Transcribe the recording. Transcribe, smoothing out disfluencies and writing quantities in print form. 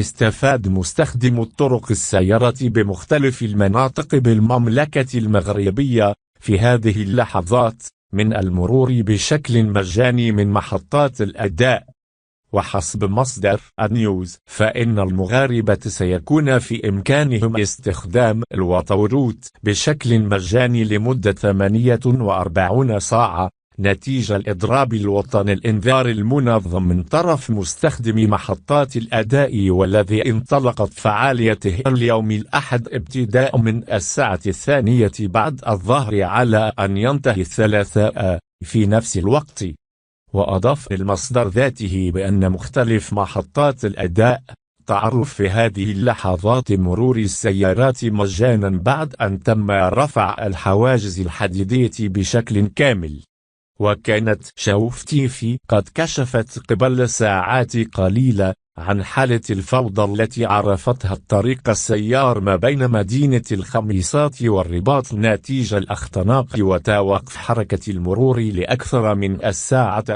استفاد مستخدم الطرق السيارة بمختلف المناطق بالمملكة المغربية في هذه اللحظات من المرور بشكل مجاني من محطات الأداء. وحسب مصدر النيوز فإن المغاربة سيكون في إمكانهم استخدام الواتوروت بشكل مجاني لمدة 48 ساعة نتيجة الإضراب الوطني الإنذار المنظم من طرف مستخدمي محطات الأداء، والذي انطلقت فعاليته اليوم الأحد ابتداء من الساعة 2 بعد الظهر على أن ينتهي الثلاثاء في نفس الوقت. وأضاف المصدر ذاته بأن مختلف محطات الأداء تعرف في هذه اللحظات مرور السيارات مجانا بعد أن تم رفع الحواجز الحديدية بشكل كامل. وكانت شوف تيفي قد كشفت قبل ساعات قليلة عن حالة الفوضى التي عرفتها الطريق السيار ما بين مدينة الخميسات والرباط نتيجة الاختناق وتوقف حركة المرور لأكثر من 2 ساعات.